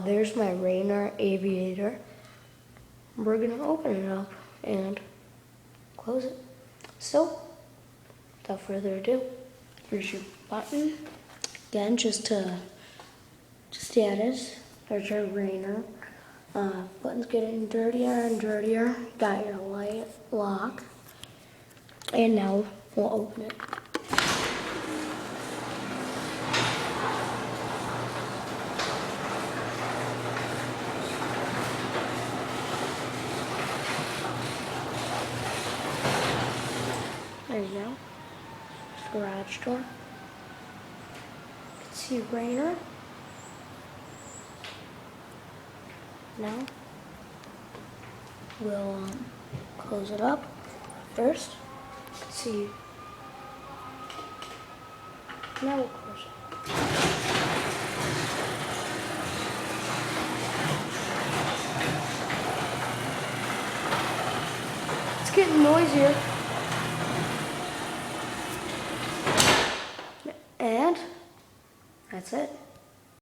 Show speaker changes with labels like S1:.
S1: There's my Raynor Aviator. We're gonna open it up and close it. So, without further ado, here's your button. Again, just to status. There's your Raynor. Button's getting dirtier and dirtier. Got your light lock. And now we'll open it. There you go. Garage door. You can see Raynor. Now we'll close it up first. You can see. Now we'll close it. It's getting noisier. And that's it.